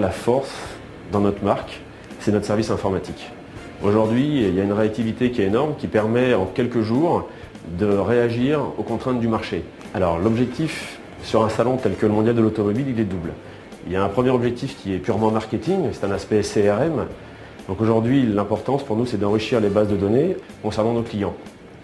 la force dans notre marque, c'est notre service informatique. Aujourd'hui, il y a une réactivité qui est énorme, qui permet en quelques jours de réagir aux contraintes du marché. Alors l'objectif sur un salon tel que le Mondial de l'automobile, il est double. Il y a un premier objectif qui est purement marketing, c'est un aspect CRM. Donc aujourd'hui, l'importance pour nous, c'est d'enrichir les bases de données concernant nos clients.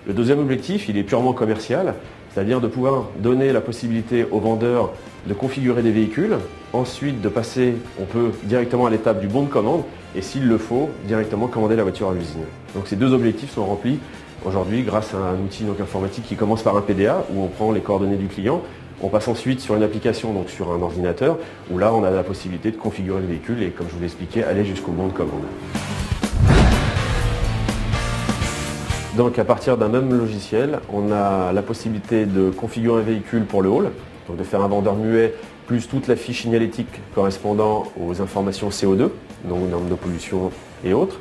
Le deuxième objectif, il est purement commercial, c'est-à-dire de pouvoir donner la possibilité aux vendeurs de configurer des véhicules, ensuite de passer, on peut directement à l'étape du bon de commande, et s'il le faut, directement commander la voiture à l'usine. Donc ces deux objectifs sont remplis aujourd'hui grâce à un outil informatique qui commence par un PDA, où on prend les coordonnées du client. On passe ensuite sur une application, donc sur un ordinateur, où là on a la possibilité de configurer le véhicule et, comme je vous l'ai expliqué, aller jusqu'au bon de commande. Donc à partir d'un même logiciel, on a la possibilité de configurer un véhicule pour le hall, donc de faire un vendeur muet, plus toute la fiche signalétique correspondant aux informations CO2, donc normes de pollution et autres.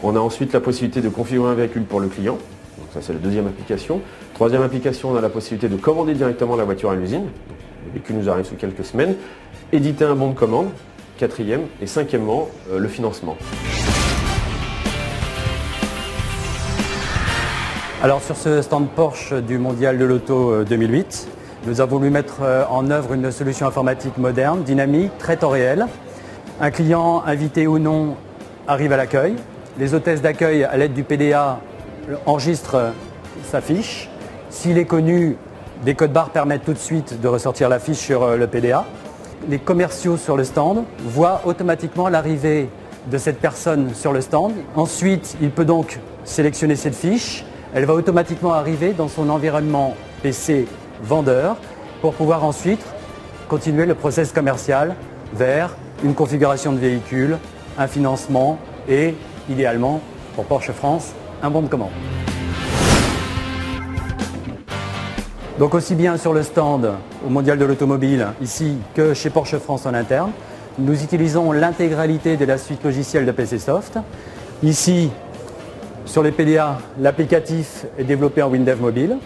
On a ensuite la possibilité de configurer un véhicule pour le client, donc ça c'est la deuxième application. Troisième application, on a la possibilité de commander directement la voiture à l'usine, le véhicule nous arrive sous quelques semaines, éditer un bon de commande, quatrième, et cinquièmement, le financement. Alors sur ce stand Porsche du Mondial de l'Auto 2008, nous avons voulu mettre en œuvre une solution informatique moderne, dynamique, très temps réel. Un client, invité ou non, arrive à l'accueil. Les hôtesses d'accueil, à l'aide du PDA, enregistrent sa fiche. S'il est connu, des codes barres permettent tout de suite de ressortir la fiche sur le PDA. Les commerciaux sur le stand voient automatiquement l'arrivée de cette personne sur le stand. Ensuite, il peut donc sélectionner cette fiche. Elle va automatiquement arriver dans son environnement PC vendeur pour pouvoir ensuite continuer le process commercial vers une configuration de véhicule, un financement et, idéalement, pour Porsche France, un bon de commande. Donc aussi bien sur le stand au Mondial de l'Automobile, ici, que chez Porsche France en interne, nous utilisons l'intégralité de la suite logicielle de PCsoft. Ici, sur les PDA, l'applicatif est développé en WinDev mobile.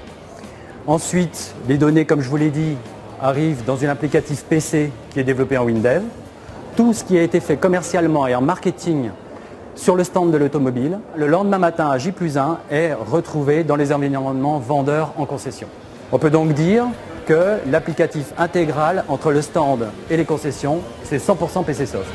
Ensuite, les données, comme je vous l'ai dit, arrivent dans un applicatif PC qui est développé en WinDev. Tout ce qui a été fait commercialement et en marketing sur le stand de l'automobile, le lendemain matin à J+1 est retrouvé dans les environnements vendeurs en concession. On peut donc dire que l'applicatif intégral entre le stand et les concessions, c'est 100% PCsoft.